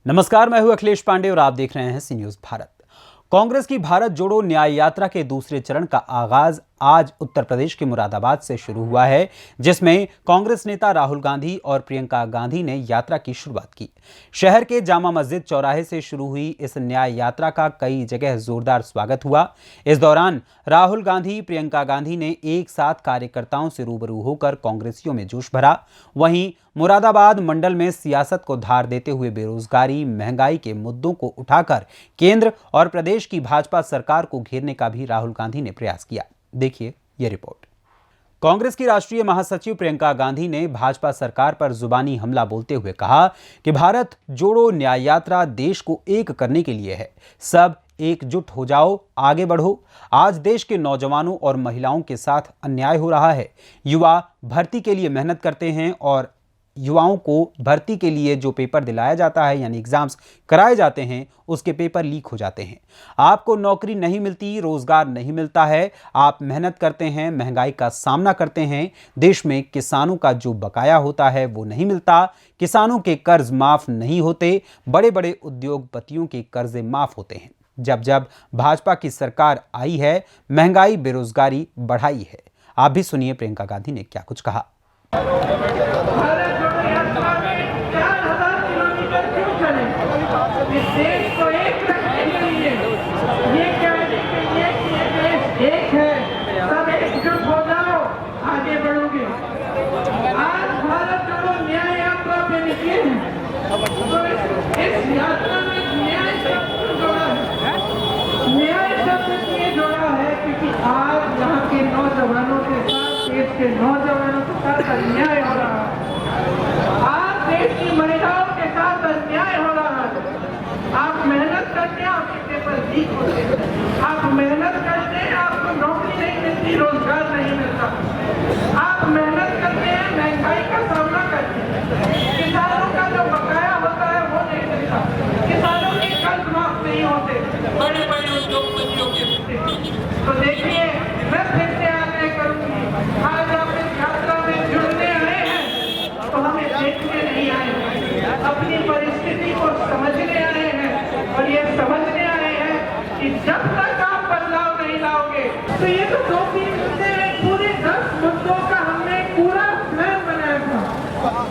नमस्कार, मैं हूं अखिलेश पांडे और आप देख रहे हैं सी न्यूज भारत। कांग्रेस की भारत जोड़ो न्याय यात्रा के दूसरे चरण का आगाज आज उत्तर प्रदेश के मुरादाबाद से शुरू हुआ है, जिसमें कांग्रेस नेता राहुल गांधी और प्रियंका गांधी ने यात्रा की शुरुआत की। शहर के जामा मस्जिद चौराहे से शुरू हुई इस न्याय यात्रा का कई जगह जोरदार स्वागत हुआ। इस दौरान राहुल गांधी, प्रियंका गांधी ने एक साथ कार्यकर्ताओं से रूबरू होकर कांग्रेसियों में जोश भरा। वहीं मुरादाबाद मंडल में सियासत को धार देते हुए बेरोजगारी, महंगाई के मुद्दों को उठाकर केंद्र और प्रदेश की भाजपा सरकार को घेरने का भी राहुल गांधी ने प्रयास किया। देखिए यह रिपोर्ट। कांग्रेस की राष्ट्रीय महासचिव प्रियंका गांधी ने भाजपा सरकार पर जुबानी हमला बोलते हुए कहा कि भारत जोड़ो न्याय यात्रा देश को एक करने के लिए है। सब एकजुट हो जाओ, आगे बढ़ो। आज देश के नौजवानों और महिलाओं के साथ अन्याय हो रहा है। युवा भर्ती के लिए मेहनत करते हैं और युवाओं को भर्ती के लिए जो पेपर दिलाया जाता है, यानी एग्जाम्स कराए जाते हैं, उसके पेपर लीक हो जाते हैं। आपको नौकरी नहीं मिलती, रोजगार नहीं मिलता है। आप मेहनत करते हैं, महंगाई का सामना करते हैं। देश में किसानों का जो बकाया होता है वो नहीं मिलता। किसानों के कर्ज माफ नहीं होते। बड़े बड़े उद्योगपतियों के कर्जे माफ होते हैं। जब जब भाजपा की सरकार आई है, महंगाई, बेरोजगारी बढ़ाई है। आप भी सुनिए प्रियंका गांधी ने क्या कुछ कहा। इस देश को एक रखने के लिए, ये कहने के लिए कि ये देश एक है, सब एकजुट हो जाओ, आगे बढ़ोगे। आज भारत जोड़ो न्याय यात्रा पे निकले हैं, तो इस यात्रा में न्याय शब्द जोड़ा है। न्याय शब्द इसलिए जोड़ा है क्योंकि आज यहाँ के नौजवानों के साथ, देश के नौजवानों के साथ अन्याय हो रहा है। आज देश की महिलाओं के साथ अन्याय हो रहा है। आप मेहनत करते हैं, आपके पेपर लीक होते हैं। आप मेहनत करते हैं, आपको नौकरी नहीं मिलती, रोजगार नहीं मिलता। आप मेहनत करते हैं, महंगाई का सामना करते हैं। किसानों का जो बकाया होता है वो नहीं मिलता। किसानों के कर्ज माफ नहीं होते, बड़े बड़े उद्योगपतियों के होते। तो देखिए, मैं फिर से आग्रह करूंगी, आज आप इस यात्रा में जुड़ने आए हैं तो हमें देखने नहीं आए हैं, अपनी परिस्थिति को समझने आए हैं। और ये समझने आए हैं कि जब तक आप बदलाव नहीं लाओगे, तो ये तो 2-3 मुद्दे हैं, पूरे 10 मुद्दों का हमने पूरा प्लान बनाया था।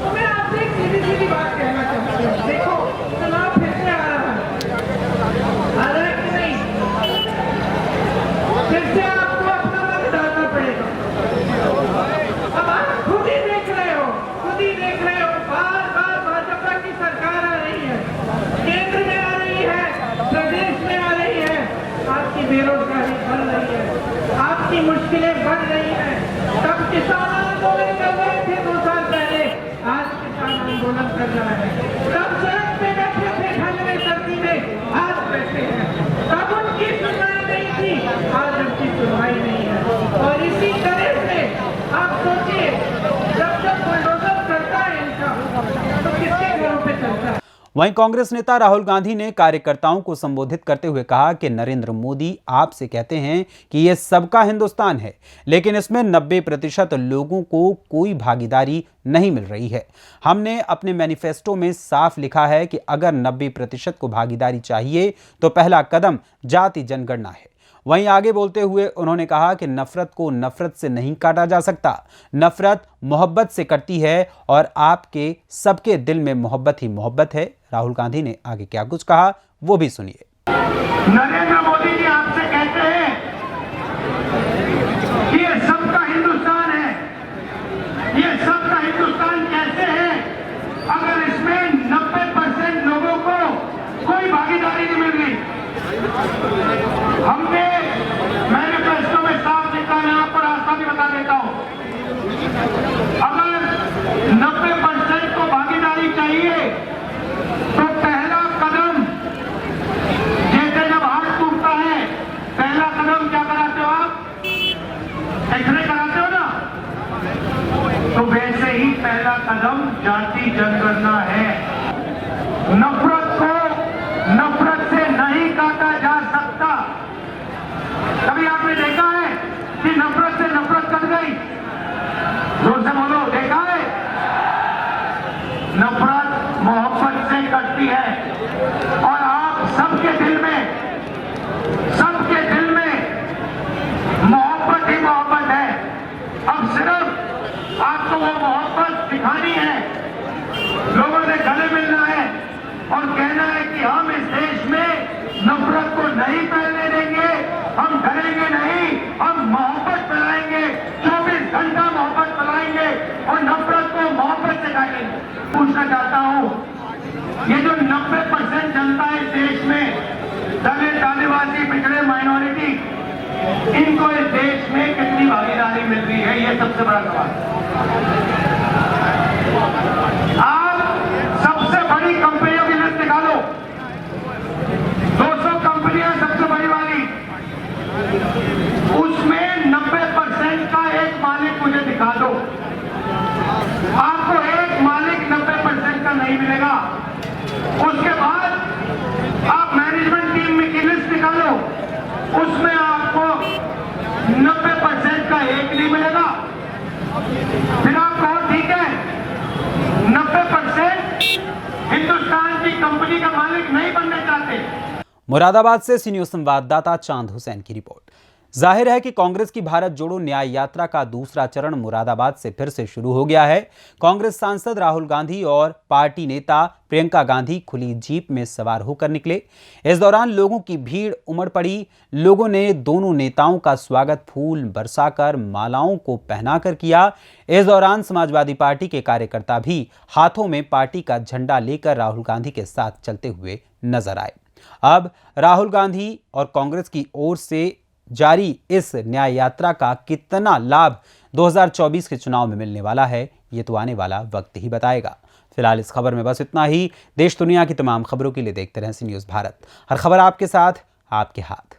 तो मैं आपसे एक सीधी बात कहना चाहती हूँ। देखो, चुनाव फिर से आ रहा है कि नहीं? फिर से आपको अपना मत डालना पड़ेगा। अब आप खुद ही देख रहे हो, बार बार भाजपा की सरकार आ रही है, केंद्र में आ रही है, प्रदेश में आ रही है। आपकी बेरोजगारी बढ़ रही है, आपकी मुश्किलें बढ़ रही हैं। तब किसान आंदोलन कर रहे थे 2 साल पहले, आज किसान आंदोलन कर रहा है। तब सड़क पे बैठे थे, ठंड में, सर्दी में, आज बैठे हैं। तब उनकी सुनवाई नहीं थी, आज उनकी सुनवाई नहीं है। और इसी तरह से आप सोचिए, जब बुलडोजर चलता है इनका, तो किसके घरों पे चलता है? वहीं कांग्रेस नेता राहुल गांधी ने कार्यकर्ताओं को संबोधित करते हुए कहा कि नरेंद्र मोदी आपसे कहते हैं कि यह सबका हिंदुस्तान है, लेकिन इसमें 90% लोगों को कोई भागीदारी नहीं मिल रही है। हमने अपने मैनिफेस्टो में साफ लिखा है कि अगर 90% को भागीदारी चाहिए तो पहला कदम जाति जनगणना है। वहीं आगे बोलते हुए उन्होंने कहा कि नफरत को नफरत से नहीं काटा जा सकता, नफरत मोहब्बत से कटती है और आपके सबके दिल में मोहब्बत ही मोहब्बत है। राहुल गांधी ने आगे क्या कुछ कहा वो भी सुनिए। नरेंद्र मोदी जी आपसे कहते हैं कि ये सबका हिंदुस्तान है। ये सबका हिंदुस्तान कैसे है अगर इसमें 90% लोगों को कोई भागीदारी नहीं मिल रही? हमने मैनिफेस्टो में साफ लिखा, यहां पर रास्ता भी बता देता हूं। अगर 90% को भागीदारी चाहिए तो पहला कदम, जैसे जब हाथ टूटता है, पहला कदम क्या कराते हो आप? एक्सरे कराते हो ना? तो वैसे ही पहला कदम जाति जनगणना है। नफरत को नफरत से नहीं काटा जा सकता। कभी आपने देखा है कि नफरत से नफरत कट गई? जोर से बोलो, देखा है? नफरत मोहब्बत से कटती है। बैठेगी। पूछना चाहता हूँ, ये जो 90% जनता है इस देश में, दलित, आदिवासी, पिछड़े, माइनॉरिटी, इनको इस देश में कितनी भागीदारी मिल रही है, ये सबसे बड़ा सवाल। आप सबसे बड़ी कंपनियों की लिस्ट निकालो, 200 कंपनियां सबसे बड़ी वाली, उसमें 90% का एक मालिक मुझे दिखा दो। आपको एक मालिक 90% का नहीं मिलेगा। उसके बाद आप मैनेजमेंट टीम में की लिस्ट निकालो, उसमें आपको 90% का एक नहीं मिलेगा। फिर आप कहो ठीक है, 90% हिंदुस्तान की कंपनी का मालिक नहीं बनना चाहते। मुरादाबाद से सी न्यूज़ संवाददाता चांद हुसैन की रिपोर्ट। जाहिर है कि कांग्रेस की भारत जोड़ो न्याय यात्रा का दूसरा चरण मुरादाबाद से फिर से शुरू हो गया है। कांग्रेस सांसद राहुल गांधी और पार्टी नेता प्रियंका गांधी खुली जीप में सवार होकर निकले। इस दौरान लोगों की भीड़ उमड़ पड़ी। लोगों ने दोनों नेताओं का स्वागत फूल बरसाकर, मालाओं को पहनाकर किया। इस दौरान समाजवादी पार्टी के कार्यकर्ता भी हाथों में पार्टी का झंडा लेकर राहुल गांधी के साथ चलते हुए नजर आए। अब राहुल गांधी और कांग्रेस की ओर से जारी इस न्याय यात्रा का कितना लाभ 2024 के चुनाव में मिलने वाला है, ये तो आने वाला वक्त ही बताएगा। फिलहाल इस खबर में बस इतना ही। देश दुनिया की तमाम खबरों के लिए देखते रहें सी न्यूज़ भारत। हर खबर आपके साथ, आपके हाथ।